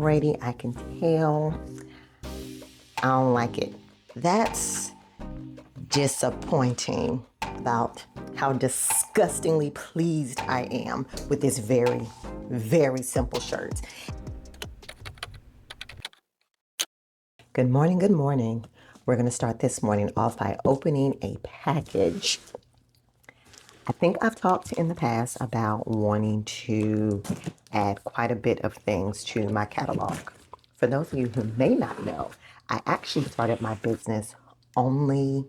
already I can tell I don't like it. That's disappointing about how disgustingly pleased I am with this very, very simple shirt. Good morning, good morning. We're going to start this morning off by opening a package. I think I've talked in the past about wanting to add quite a bit of things to my catalog. For those of you who may not know, I actually started my business only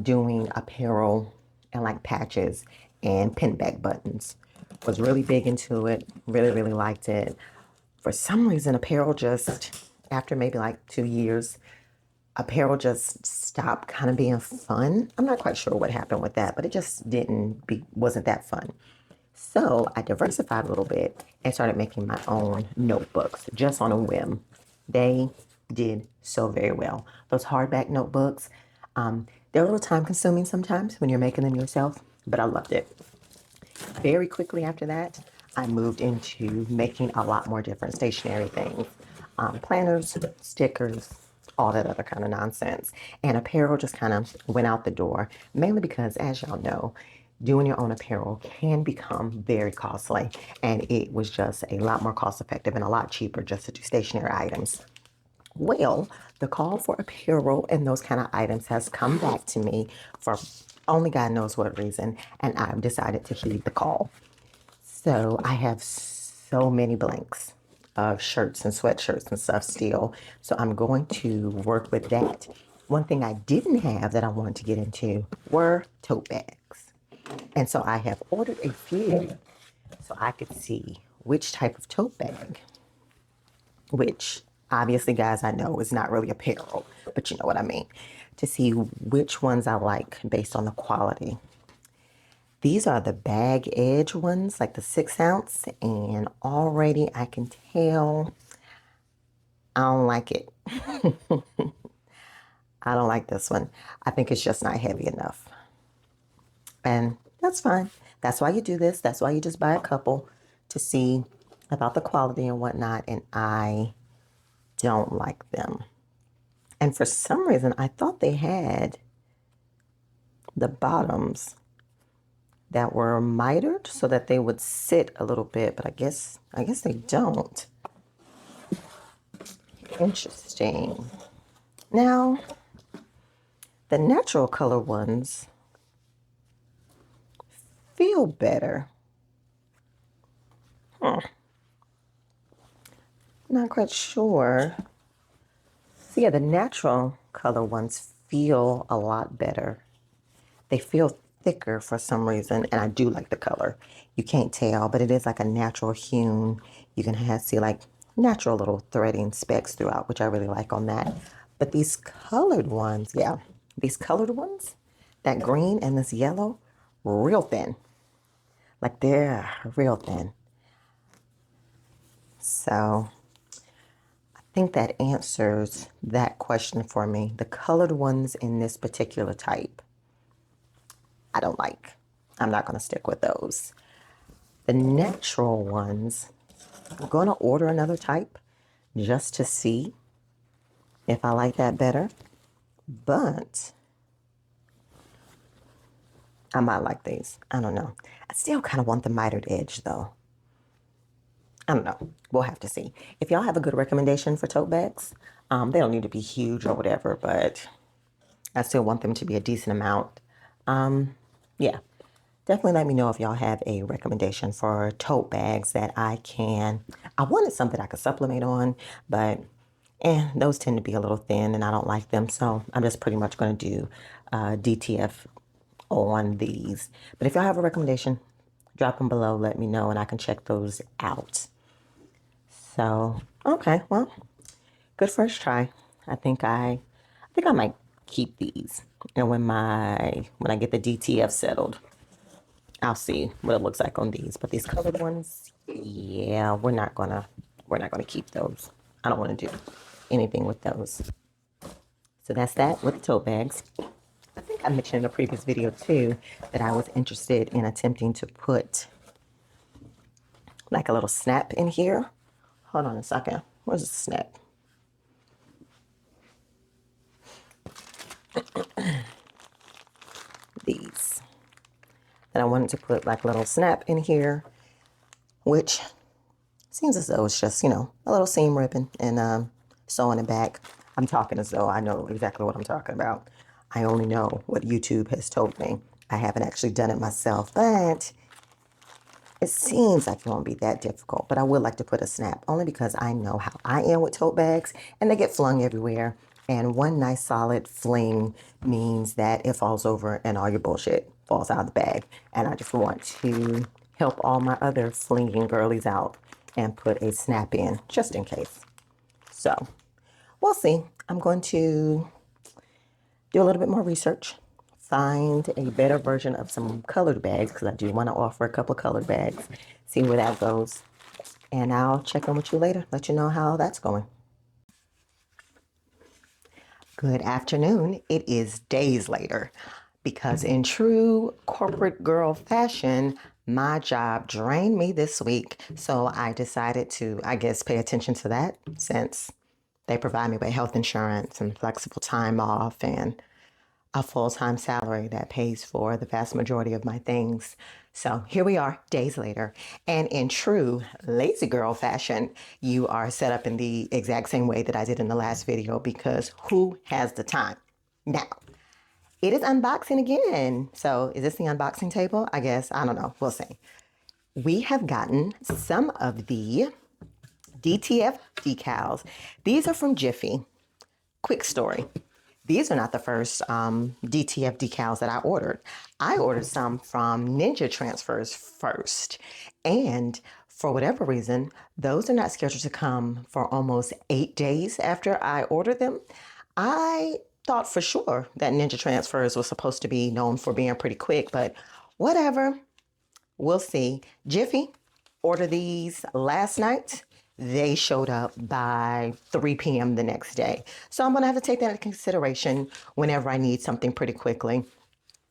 doing apparel and like patches and pin back buttons. Was really big into it, really liked it. For some reason, apparel just, after maybe like 2 years, apparel just stopped kind of being fun. I'm not quite sure what happened with that, but it just wasn't that fun. So I diversified a little bit and started making my own notebooks just on a whim. They did so very well. Those hardback notebooks, they're a little time consuming sometimes when you're making them yourself, but I loved it. Very quickly after that, I moved into making a lot more different stationery things. Planners, stickers, all that other kind of nonsense. And apparel just kind of went out the door, mainly because, as y'all know, doing your own apparel can become very costly. And it was just a lot more cost effective and a lot cheaper just to do stationery items. Well, the call for apparel and those kind of items has come back to me for only God knows what reason, and I've decided to heed the call. So I have so many blanks of shirts and sweatshirts and stuff still, so I'm going to work with that. One thing I didn't have that I wanted to get into were tote bags, and so I have ordered a few so I could see which type of tote bag, which obviously, guys, I know is not really apparel, but you know what I mean, to see which ones I like based on the quality. These are the bag edge ones, like the 6 ounce, and already I can tell I don't like it. I don't like this one. I think it's just not heavy enough. And that's fine. That's why you do this. That's why you just buy a couple to see about the quality and whatnot, and I don't like them. And for some reason, I thought they had the bottoms that were mitered so that they would sit a little bit, but I guess they don't. Interesting. Now, the natural color ones feel better. Not quite sure. So yeah, the natural color ones feel a lot better. They feel thicker for some reason, and I do like the color. You can't tell, but it is like a natural hewn. You can see like natural little threading specks throughout, which I really like on that. But these colored ones, yeah, these colored ones, that green and this yellow, real thin. Like they're real thin. So I think that answers that question for me. The colored ones in this particular type, I don't like. I'm not going to stick with those. The natural ones, I'm going to order another type just to see if I like that better. But I might like these. I don't know. I still kind of want the mitered edge though. I don't know. We'll have to see. If y'all have a good recommendation for tote bags, they don't need to be huge or whatever, but I still want them to be a decent amount. Yeah. Definitely let me know if y'all have a recommendation for tote bags that I wanted something I could supplement on, but those tend to be a little thin and I don't like them. So I'm just pretty much going to do DTF on these. But if y'all have a recommendation, drop them below, let me know, and I can check those out. So, okay, well, good first try. I think I might keep these. And when I get the DTF settled, I'll see what it looks like on these. But these colored ones, yeah, we're not gonna keep those. I don't want to do anything with those. So that's that with the tote bags. I think I mentioned in a previous video too that I was interested in attempting to put like a little snap in here. Hold on a second. Where's the snap? These. And I wanted to put like a little snap in here, which seems as though it's just, a little seam ribbon and sewing it back. I'm talking as though I know exactly what I'm talking about. I only know what YouTube has told me. I haven't actually done it myself, but it seems like it won't be that difficult. But I would like to put a snap, only because I know how I am with tote bags, and they get flung everywhere. And one nice solid fling means that it falls over and all your bullshit falls out of the bag. And I just want to help all my other flinging girlies out and put a snap in just in case. So we'll see. I'm going to do a little bit more research, find a better version of some colored bags, because I do want to offer a couple of colored bags, see where that goes. And I'll check in with you later, let you know how that's going. Good afternoon. It is days later, because in true corporate girl fashion, my job drained me this week. So I decided to, I guess, pay attention to that, since they provide me with health insurance and flexible time off and a full-time salary that pays for the vast majority of my things. So here we are, days later. And in true lazy girl fashion, you are set up in the exact same way that I did in the last video, because who has the time? Now, it is unboxing again. So is this the unboxing table? I guess, I don't know, we'll see. We have gotten some of the DTF decals. These are from Jiffy. Quick story. These are not the first DTF decals that I ordered. I ordered some from Ninja Transfers first. And for whatever reason, those are not scheduled to come for almost 8 days after I ordered them. I thought for sure that Ninja Transfers was supposed to be known for being pretty quick, but whatever. We'll see. Jiffy ordered these last night. They showed up by 3 p.m. the next day. So I'm going to have to take that into consideration whenever I need something pretty quickly.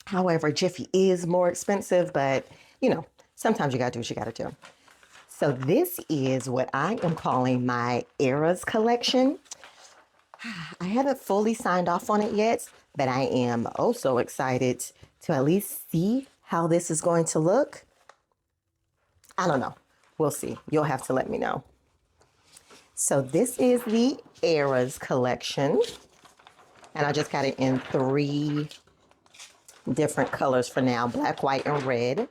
However, Jiffy is more expensive, but sometimes you got to do what you got to do. So this is what I am calling my Eras collection. I haven't fully signed off on it yet, but I am also excited to at least see how this is going to look. I don't know. We'll see. You'll have to let me know. So this is the Eras collection, and I just got it in 3 different colors for now, black, white, and red.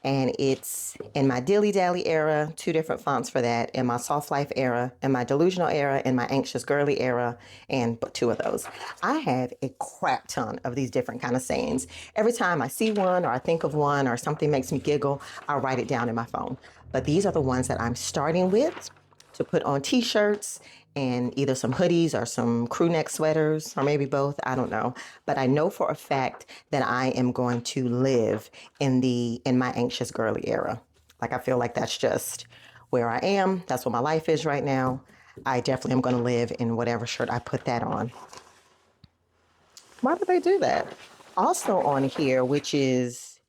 And it's in my Dilly Dally era, 2 different fonts for that, in my Soft Life era, in my Delusional era, in my Anxious Girly era, and 2 of those. I have a crap ton of these different kind of sayings. Every time I see one or I think of one or something makes me giggle, I'll write it down in my phone. But these are the ones that I'm starting with to put on t-shirts and either some hoodies or some crew neck sweaters, or maybe both, I don't know. But I know for a fact that I am going to live in my Anxious Girly era. Like, I feel like that's just where I am. That's what my life is right now. I definitely am going to live in whatever shirt I put that on. Why do they do that? Also on here, which is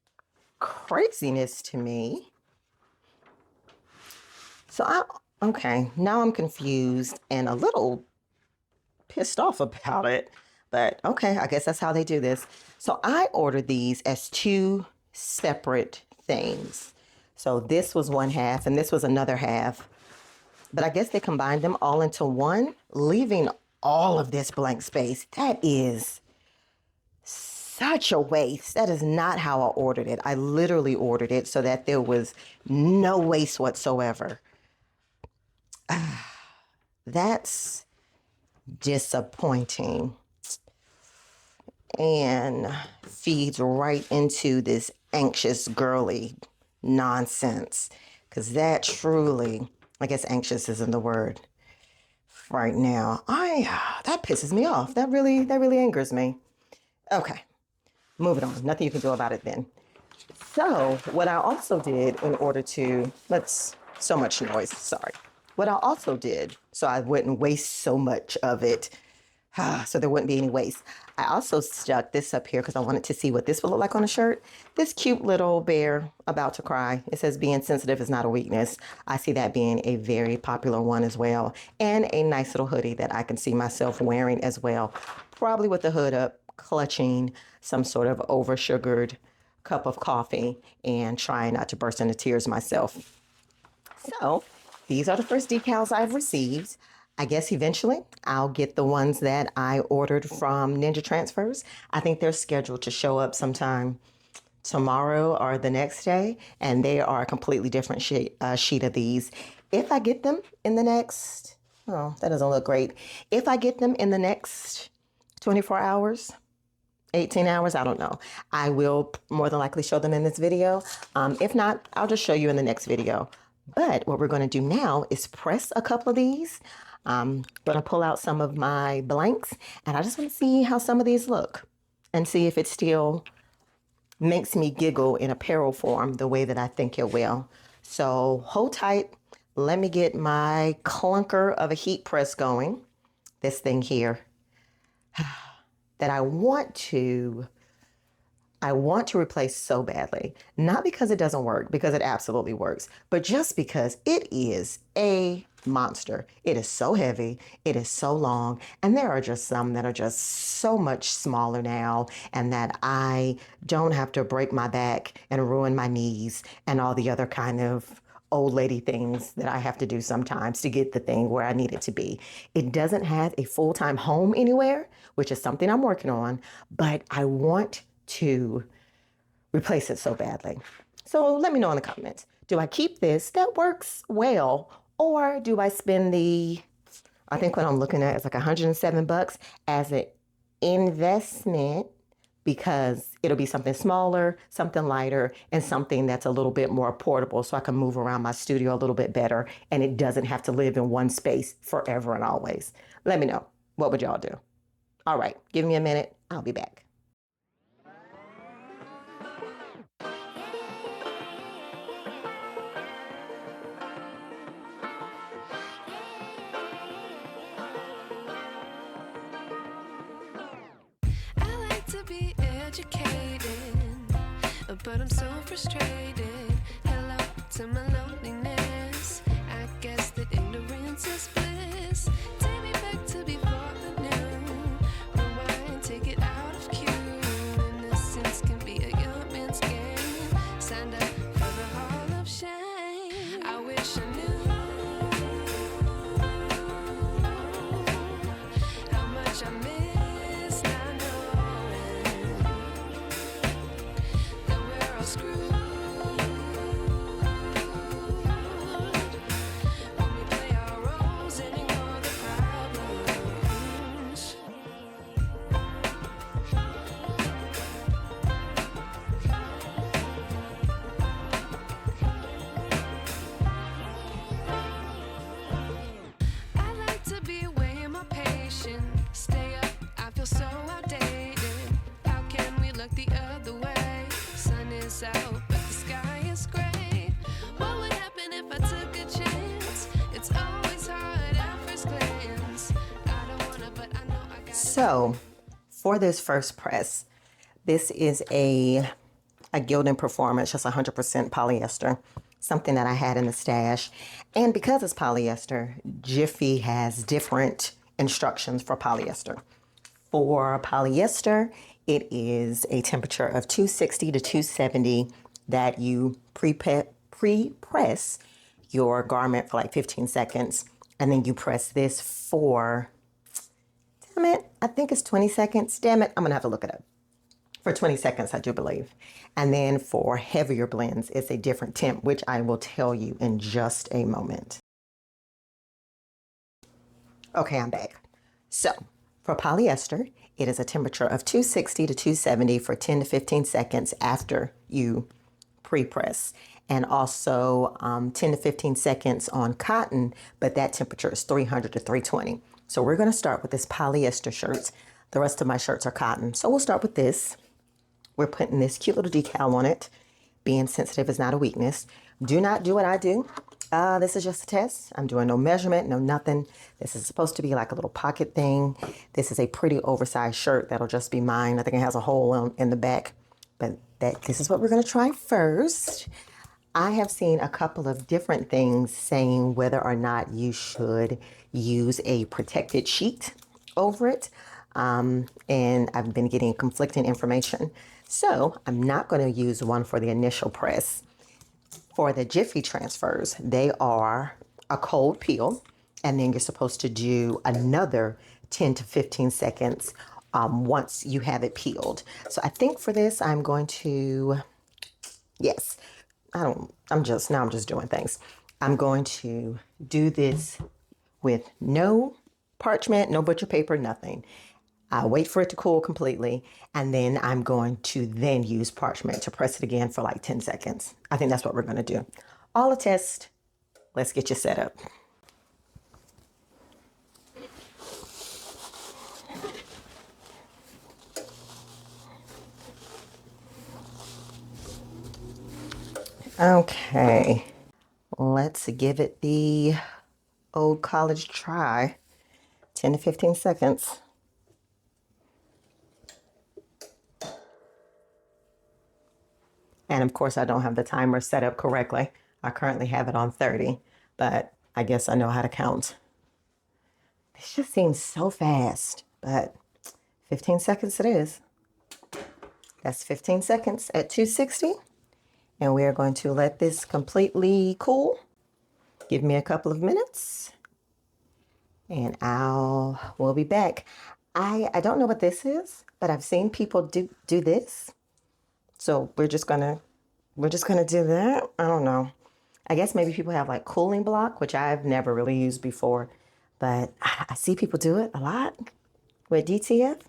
craziness to me. Okay, now I'm confused and a little pissed off about it, but okay, I guess that's how they do this. So I ordered these as 2 separate things. So this was one half and this was another half, but I guess they combined them all into one, leaving all of this blank space. That is such a waste. That is not how I ordered it. I literally ordered it so that there was no waste whatsoever. That's disappointing and feeds right into this anxious girly nonsense, because that truly, I guess anxious isn't the word right now. That pisses me off. That really angers me. Okay, moving on. Nothing you can do about it then. So what I also did in order to, so much noise, sorry. What I also did, so I wouldn't waste so much of it, so there wouldn't be any waste. I also stuck this up here because I wanted to see what this would look like on a shirt. This cute little bear about to cry. It says being sensitive is not a weakness. I see that being a very popular one as well. And a nice little hoodie that I can see myself wearing as well. Probably with the hood up, clutching some sort of over sugared cup of coffee and trying not to burst into tears myself. So these are the first decals I've received. I guess eventually I'll get the ones that I ordered from Ninja Transfers. I think they're scheduled to show up sometime tomorrow or the next day, and they are a completely different sheet of these. If I get them in the next, oh, that doesn't look great. If I get them in the next 24 hours, 18 hours, I don't know, I will more than likely show them in this video. If not, I'll just show you in the next video. But what we're going to do now is press a couple of these. I'm going to pull out some of my blanks, and I just want to see how some of these look and see if it still makes me giggle in apparel form the way that I think it will. So hold tight. Let me get my clunker of a heat press going. This thing here that I want to replace so badly. Not because it doesn't work, because it absolutely works, but just because it is a monster. It is so heavy, it is so long, and there are just some that are just so much smaller now, and that I don't have to break my back and ruin my knees and all the other kind of old lady things that I have to do sometimes to get the thing where I need it to be. It doesn't have a full-time home anywhere, which is something I'm working on, but I want to replace it so badly. So let me know in the comments. Do I keep this that works well, or do I spend I think what I'm looking at is like $107 as an investment, because it'll be something smaller, something lighter, and something that's a little bit more portable so I can move around my studio a little bit better and it doesn't have to live in one space forever and always. Let me know. What would y'all do? All right, give me a minute. I'll be back. But I'm so frustrated. Hello to my loneliness. I guess that ignorance is bliss. Take me back to before I knew. Rewind, take it out of cue. Innocence can be a young man's game. Signed up for the hall of shame. I wish I knew how much I miss not knowing. Stay up, I feel so outdated. How can we look the other way? Sun is out, but the sky is gray. What would happen if I took a chance? It's always hard at first glance. I don't wanna, but I know I got. So, for this first press, this is a Gildan Performance, just 100% polyester. Something that I had in the stash. And because it's polyester, Jiffy has different instructions for polyester. For polyester, it is a temperature of 260 to 270 that you pre-press your garment for like 15 seconds. And then you press this for, damn it, I think it's 20 seconds. Damn it, I'm gonna have to look it up. For 20 seconds, I do believe. And then for heavier blends, it's a different temp, which I will tell you in just a moment. Okay, I'm back. So for polyester, it is a temperature of 260 to 270 for 10 to 15 seconds after you pre-press. And also 10 to 15 seconds on cotton, but that temperature is 300 to 320. So we're gonna start with this polyester shirt. The rest of my shirts are cotton. So we'll start with this. We're putting this cute little decal on it. Being sensitive is not a weakness. Do not do what I do. This is just a test. I'm doing no measurement, no nothing. This is supposed to be like a little pocket thing. This is a pretty oversized shirt that'll just be mine. I think it has a hole in the back, but this is what we're gonna try first. I have seen a couple of different things saying whether or not you should use a protected sheet over it. And I've been getting conflicting information. So I'm not going to use one for the initial press. For the Jiffy transfers, they are a cold peel, and then you're supposed to do another 10 to 15 seconds once you have it peeled. So I think for this, I'm going to, yes, I'm just doing things. I'm going to do this with no parchment, no butcher paper, nothing. I'll wait for it to cool completely, and then I'm going to then use parchment to press it again for like 10 seconds. I think that's what we're gonna do. All a test. Let's get you set up. Okay, let's give it the old college try. 10 to 15 seconds. And of course, I don't have the timer set up correctly. I currently have it on 30, but I guess I know how to count. This just seems so fast, but 15 seconds it is. That's 15 seconds at 260. And we are going to let this completely cool. Give me a couple of minutes and we'll be back. I don't know what this is, but I've seen people do this. So we're just gonna do that. I don't know. I guess maybe people have like cooling block, which I've never really used before, but I see people do it a lot with DTF.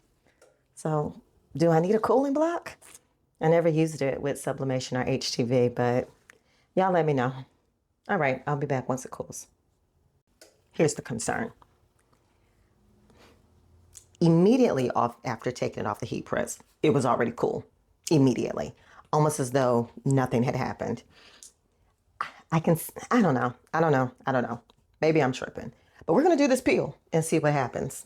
So do I need a cooling block? I never used it with sublimation or HTV, but y'all let me know. All right, I'll be back once it cools. Here's the concern. Immediately off after taking it off the heat press, it was already cool. Immediately, almost as though nothing had happened. I don't know. Maybe I'm tripping, but we're gonna do this peel and see what happens.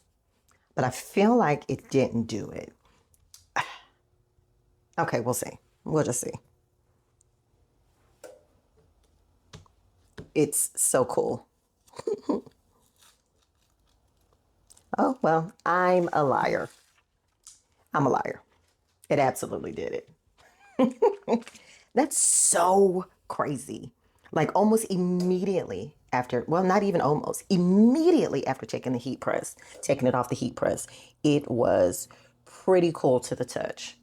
But I feel like it didn't do it. Okay, we'll see. We'll just see. It's so cool. Oh, well, I'm a liar. I'm a liar. It absolutely did it. That's so crazy. Like almost immediately after, well, not even almost, immediately after taking it off the heat press, it was pretty cool to the touch.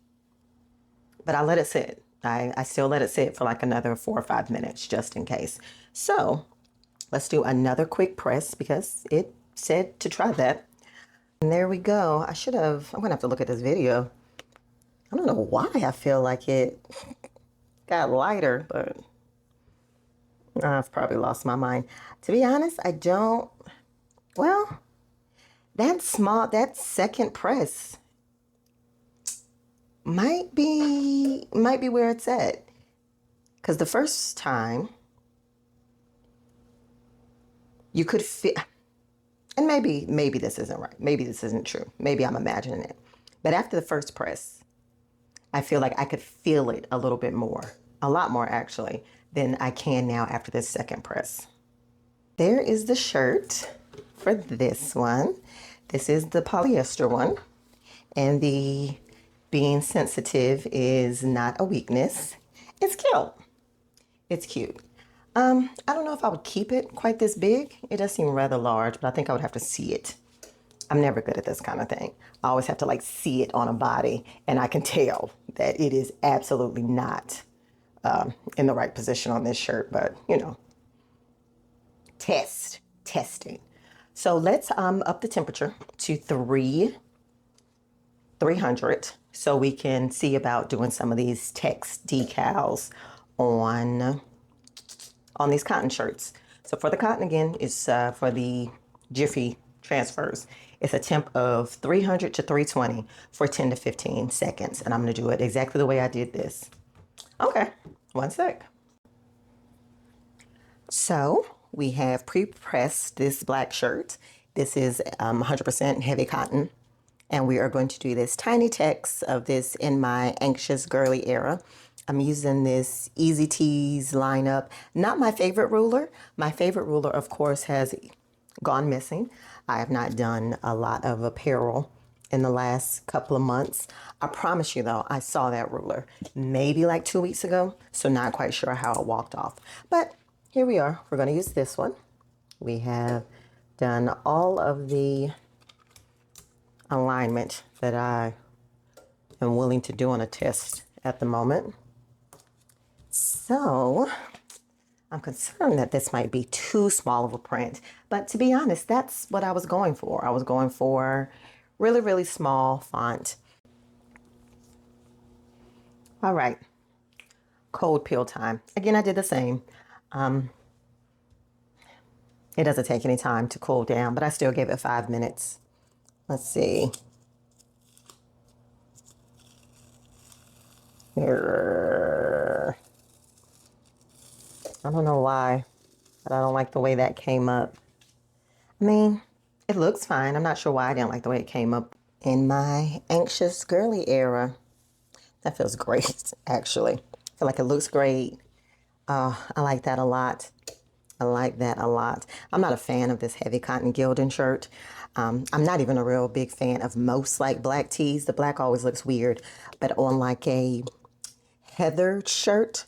But I let it sit. I still let it sit for like another 4 or 5 minutes just in case. So let's do another quick press because it said to try that. And there we go. I'm gonna have to look at this video. I don't know why I feel like it got lighter, but I've probably lost my mind. To be honest, well, that second press might be where it's at. Because the first time you could feel, and maybe this isn't right. Maybe this isn't true. Maybe I'm imagining it. But after the first press, I feel like I could feel it a little bit more, a lot more actually, than I can now after this second press. There is the shirt for this one. This is the polyester one. And the being sensitive is not a weakness. It's cute. It's cute. I don't know if I would keep it quite this big. It does seem rather large, but I think I would have to see it. I'm never good at this kind of thing. I always have to like see it on a body, and I can tell that it is absolutely not in the right position on this shirt, but you know, testing. So let's up the temperature to 300 so we can see about doing some of these text decals on these cotton shirts. So for the cotton again, is for the Jiffy transfers. It's a temp of 300 to 320 for 10 to 15 seconds. And I'm gonna do it exactly the way I did this. Okay, one sec. So we have pre-pressed this black shirt. This is 100% heavy cotton. And we are going to do this tiny text of this in my anxious girly era. I'm using this Easy Tees lineup. Not my favorite ruler. My favorite ruler, of course, has gone missing. I have not done a lot of apparel in the last couple of months. I promise you though, I saw that ruler maybe like 2 weeks ago, so not quite sure how it walked off. But here we are. We're going to use this one. We have done all of the alignment that I am willing to do on a test at the moment. So I'm concerned that this might be too small of a print, but to be honest, that's what I was going for. I was going for really, really small font. All right, cold peel time. Again, I did the same. It doesn't take any time to cool down, but I still gave it 5 minutes. Let's see. Here. I don't know why, but I don't like the way that came up. I mean, it looks fine. I'm not sure why I didn't like the way it came up in my anxious girly era. That feels great, actually. I feel like it looks great. I like that a lot. I like that a lot. I'm not a fan of this heavy cotton gilding shirt. I'm not even a real big fan of most like black tees. The black always looks weird, but on like a heathered shirt,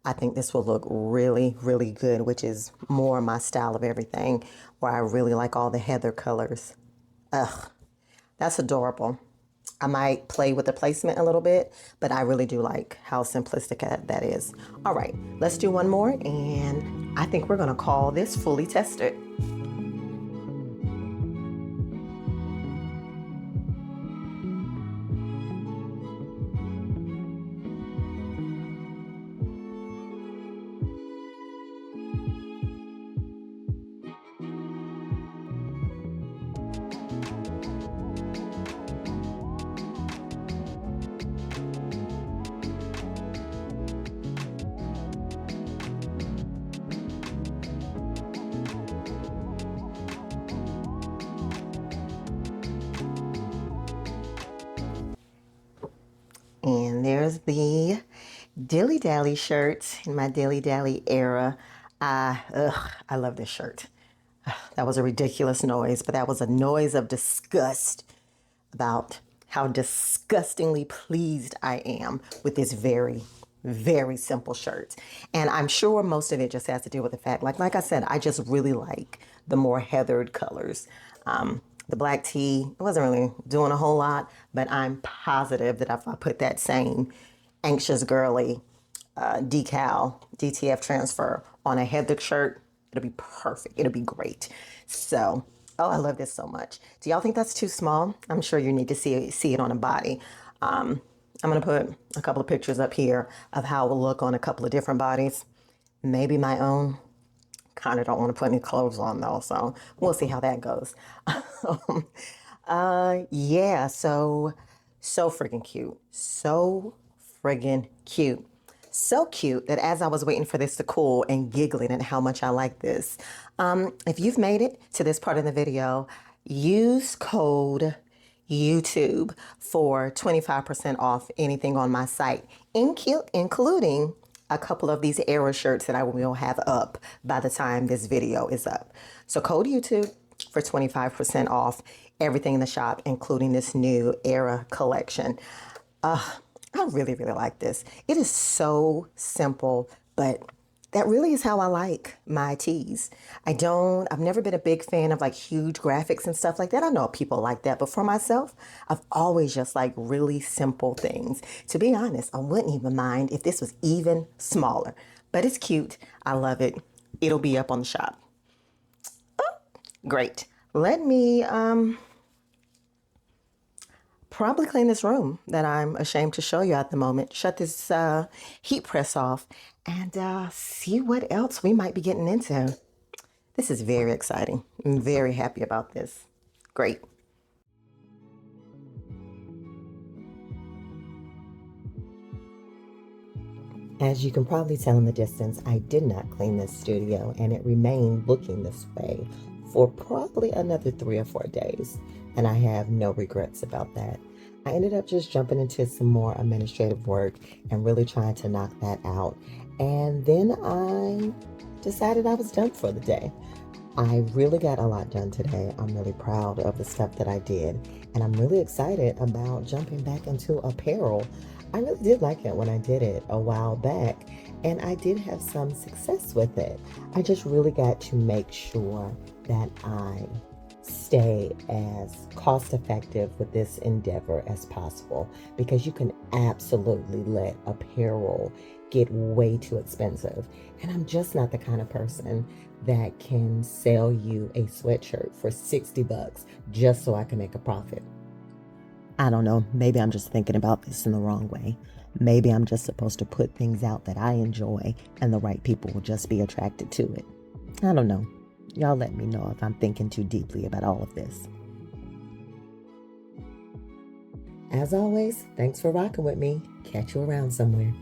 I think this will look really, really good, which is more my style of everything, where I really like all the heather colors. Ugh, that's adorable. I might play with the placement a little bit, but I really do like how simplistic that is. All right, let's do one more, and I think we're gonna call this fully tested. And there's the Dilly Dally shirt in my Dilly Dally era. I love this shirt. That was a ridiculous noise, but that was a noise of disgust about how disgustingly pleased I am with this very, very simple shirt. And I'm sure most of it just has to do with the fact, like I said, I just really like the more heathered colors. The black tee wasn't really doing a whole lot, but I'm positive that if I put that same anxious girly decal, DTF transfer on a heathered shirt, it'll be perfect. It'll be great. So, oh, I love this so much. Do y'all think that's too small? I'm sure you need to see it on a body. I'm going to put a couple of pictures up here of how it will look on a couple of different bodies. Maybe my own. Kind of don't want to put any clothes on though, so we'll see how that goes. Yeah, so friggin' cute. So friggin' cute. So cute that as I was waiting for this to cool and giggling at how much I like this, if you've made it to this part of the video, use code YouTube for 25% off anything on my site, including a couple of these era shirts that I will have up by the time this video is up. So code YouTube for 25% off everything in the shop, including this new era collection. I really, really like this. It is so simple, but that really is how I like my tees. I've never been a big fan of like huge graphics and stuff like that. I know people like that, but for myself, I've always just like really simple things. To be honest, I wouldn't even mind if this was even smaller, but it's cute. I love it. It'll be up on the shop. Oh, great. Let me probably clean this room that I'm ashamed to show you at the moment. Shut this heat press off and see what else we might be getting into. This is very exciting. I'm very happy about this. Great. As you can probably tell in the distance, I did not clean this studio and it remained looking this way for probably another 3 or 4 days. And I have no regrets about that. I ended up just jumping into some more administrative work and really trying to knock that out. And then I decided I was done for the day. I really got a lot done today. I'm really proud of the stuff that I did, and I'm really excited about jumping back into apparel. I really did like it when I did it a while back, and I did have some success with it. I just really got to make sure that I stay as cost effective with this endeavor as possible because you can absolutely let apparel get way too expensive. And I'm just not the kind of person that can sell you a sweatshirt for 60 bucks just so I can make a profit. I don't know. Maybe I'm just thinking about this in the wrong way. Maybe I'm just supposed to put things out that I enjoy and the right people will just be attracted to it. I don't know. Y'all let me know if I'm thinking too deeply about all of this. As always, thanks for rocking with me. Catch you around somewhere.